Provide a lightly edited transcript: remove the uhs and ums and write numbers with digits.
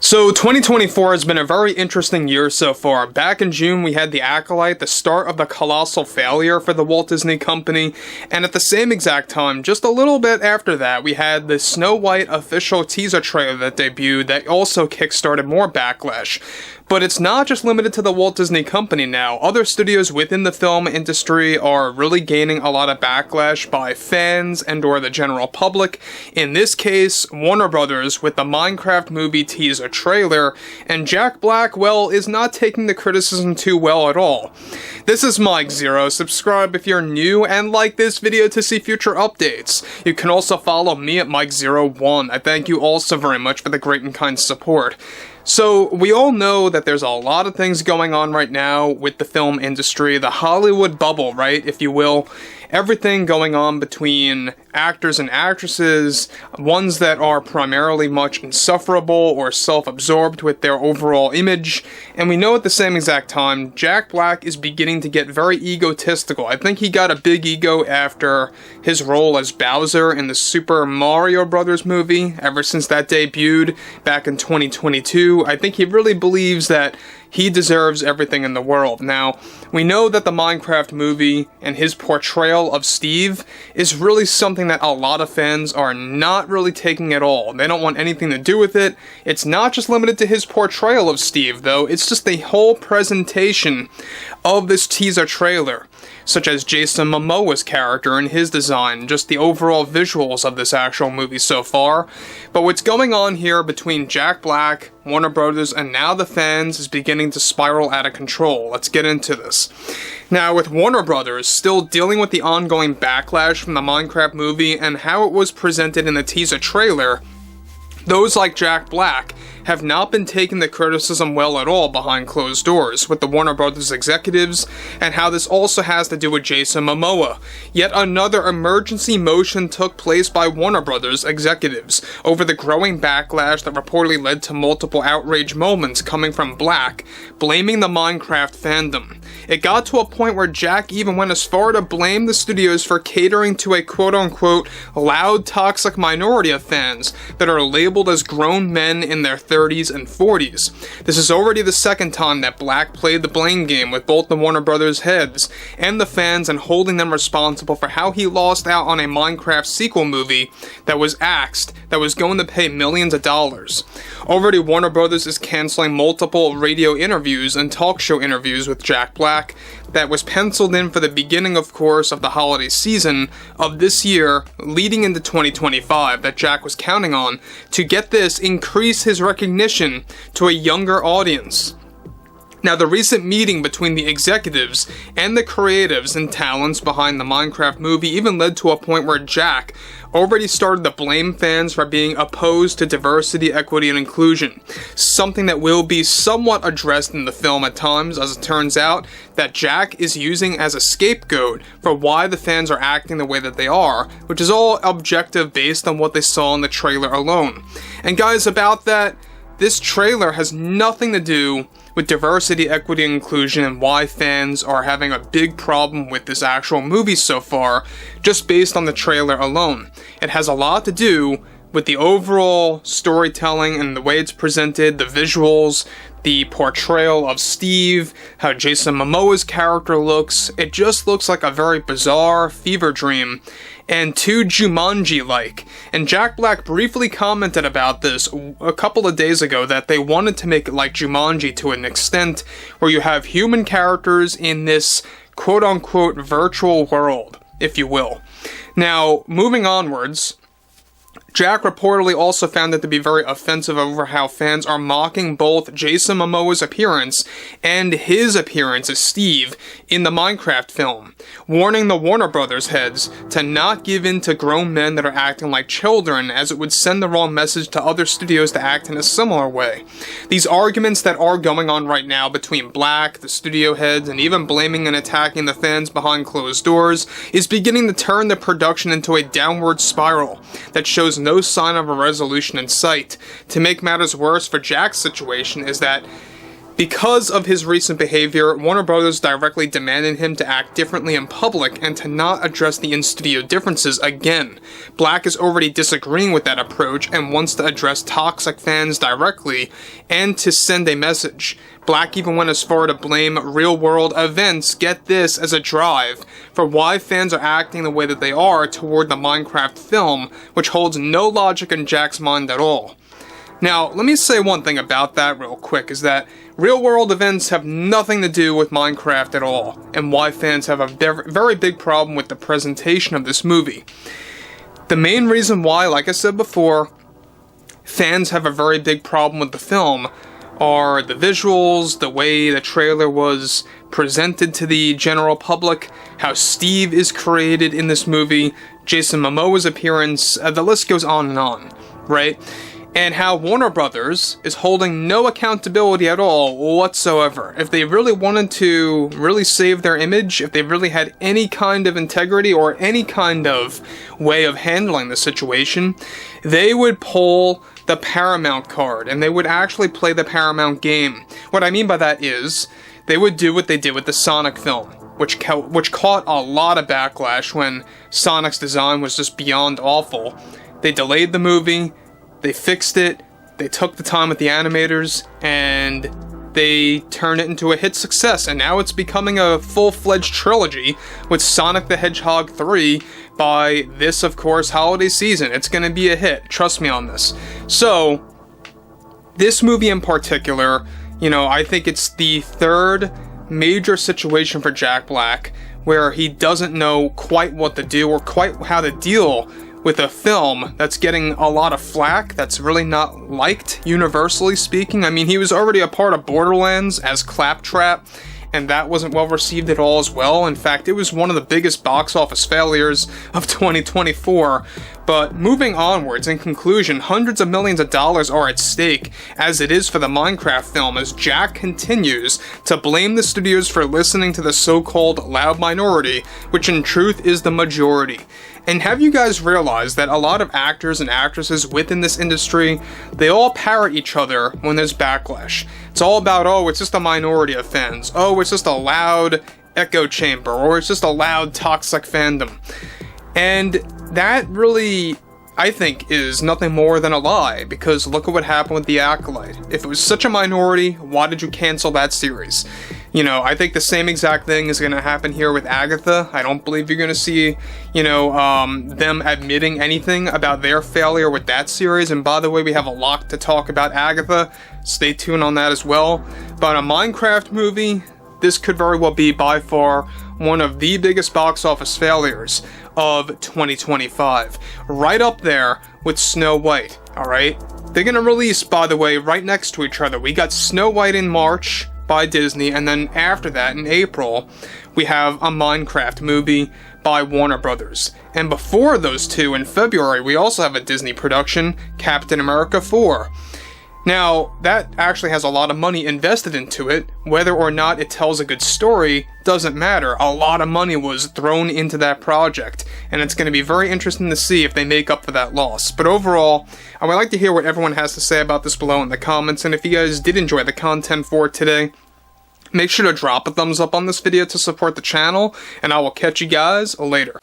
So 2024 has been a very interesting year so far. Back in June, we had The Acolyte, the start of the colossal failure for the Walt Disney Company, and at the same exact time, just a little bit after that, we had the Snow White official teaser trailer that debuted that also kickstarted more backlash. But it's not just limited to the Walt Disney Company now. Other studios within the film industry are really gaining a lot of backlash by fans and or the general public. In this case, Warner Brothers with the Minecraft movie teaser trailer, and Jack Black, well, is not taking the criticism too well at all. This is Mike Zero. Subscribe if you're new and like this video to see future updates. You can also follow me at Mike01. I thank you all so very much for the great and kind support. So, we all know that there's a lot of things going on right now with the film industry, the Hollywood bubble, right, if you will. Everything going on between actors and actresses, ones that are primarily much insufferable or self-absorbed with their overall image, and we know at the same exact time, Jack Black is beginning to get very egotistical. I think he got a big ego after his role as Bowser in the Super Mario Bros. Movie, ever since that debuted back in 2022. I think he really believes that he deserves everything in the world. Now, we know that the Minecraft movie and his portrayal of Steve is really something that a lot of fans are not really taking at all. They don't want anything to do with it. It's not just limited to his portrayal of Steve, though. It's just the whole presentation of this teaser trailer, such as Jason Momoa's character and his design, just the overall visuals of this actual movie so far. But what's going on here between Jack Black, Warner Brothers, and now the fans is beginning to spiral out of control. Let's get into this. Now, with Warner Brothers still dealing with the ongoing backlash from the Minecraft movie and how it was presented in the teaser trailer, those like Jack Black have not been taking the criticism well at all behind closed doors with the Warner Brothers executives, and how this also has to do with Jason Momoa. Yet another emergency motion took place by Warner Brothers executives over the growing backlash that reportedly led to multiple outrage moments coming from Black, blaming the Minecraft fandom. It got to a point where Jack even went as far to blame the studios for catering to a quote-unquote loud, toxic minority of fans that are labeled as grown men in their 30s and 40s. This is already the second time that Black played the blame game with both the Warner Brothers heads and the fans, and holding them responsible for how he lost out on a Minecraft sequel movie that was axed, that was going to pay millions of dollars. Already Warner Brothers is canceling multiple radio interviews and talk show interviews with Jack Black that was penciled in for the beginning, of course, of the holiday season of this year, leading into 2025, that Jack was counting on to get this, increase his recognition to a younger audience. Now, the recent meeting between the executives and the creatives and talents behind the Minecraft movie even led to a point where Jack already started to blame fans for being opposed to diversity, equity, and inclusion. Something that will be somewhat addressed in the film at times, as it turns out that Jack is using as a scapegoat for why the fans are acting the way that they are, which is all objective based on what they saw in the trailer alone. And guys, about that, this trailer has nothing to do with diversity, equity, and inclusion, and why fans are having a big problem with this actual movie so far, just based on the trailer alone. It has a lot to do with the overall storytelling and the way it's presented, the visuals, the portrayal of Steve, how Jason Momoa's character looks. It just looks like a very bizarre fever dream, and too Jumanji-like. And Jack Black briefly commented about this a couple of days ago, that they wanted to make it like Jumanji to an extent, where you have human characters in this quote-unquote virtual world, if you will. Now, moving onwards, Jack reportedly also found it to be very offensive over how fans are mocking both Jason Momoa's appearance and his appearance as Steve in the Minecraft film, warning the Warner Brothers heads to not give in to grown men that are acting like children, as it would send the wrong message to other studios to act in a similar way. These arguments that are going on right now between Black, the studio heads, and even blaming and attacking the fans behind closed doors is beginning to turn the production into a downward spiral that shows no sign of a resolution in sight. To make matters worse for Jack's situation is that Because of his recent behavior, Warner Brothers directly demanded him to act differently in public and to not address the in-studio differences again. Black is already disagreeing with that approach and wants to address toxic fans directly and to send a message. Black even went as far to blame real-world events, get this, as a drive for why fans are acting the way that they are toward the Minecraft film, which holds no logic in Jack's mind at all. Now, let me say one thing about that real quick, is that real-world events have nothing to do with Minecraft at all, and why fans have a very big problem with the presentation of this movie. The main reason why, like I said before, fans have a very big problem with the film are the visuals, the way the trailer was presented to the general public, how Steve is created in this movie, Jason Momoa's appearance, the list goes on, right? And how Warner Brothers is holding no accountability at all whatsoever. If they really wanted to really save their image, if they really had any kind of integrity or any kind of way of handling the situation, they would pull the Paramount card and they would actually play the Paramount game. What I mean by that is, they would do what they did with the Sonic film, which caught a lot of backlash when Sonic's design was just beyond awful. They delayed the movie, they fixed it, they took the time with the animators, and they turned it into a hit success, and now it's becoming a full-fledged trilogy with Sonic the Hedgehog 3 by this, of course, holiday season. It's gonna be a hit, trust me on this. So, this movie in particular, you know, I think it's the third major situation for Jack Black where he doesn't know quite what to do or quite how to deal with a film that's getting a lot of flack, that's really not liked, universally speaking. I mean, he was already a part of Borderlands as Claptrap, and that wasn't well received at all as well. In fact, it was one of the biggest box office failures of 2024. But moving onwards, in conclusion, hundreds of millions of dollars are at stake, as it is for the Minecraft film, as Jack continues to blame the studios for listening to the so-called loud minority, which in truth is the majority. And have you guys realized that a lot of actors and actresses within this industry, they all parrot each other when there's backlash. It's all about, oh, it's just a minority of fans. Oh, it's just a loud echo chamber. Or it's just a loud toxic fandom. And that really, I think, is nothing more than a lie, because look at what happened with The Acolyte. If it was such a minority, why did you cancel that series? You know, I think the same exact thing is going to happen here with Agatha. I don't believe you're going to see, you know, them admitting anything about their failure with that series. And by the way, we have a lot to talk about Agatha. Stay tuned on that as well. But a Minecraft movie, this could very well be by far one of the biggest box office failures of 2025. Right up there with Snow White, alright? They're going to release, by the way, right next to each other. We got Snow White in March by Disney, and then after that, in April, we have a Minecraft movie by Warner Brothers. And before those two, in February, we also have a Disney production, Captain America 4. Now, that actually has a lot of money invested into it. Whether or not it tells a good story doesn't matter. A lot of money was thrown into that project, and it's going to be very interesting to see if they make up for that loss. But overall, I would like to hear what everyone has to say about this below in the comments, and if you guys did enjoy the content for today, make sure to drop a thumbs up on this video to support the channel, and I will catch you guys later.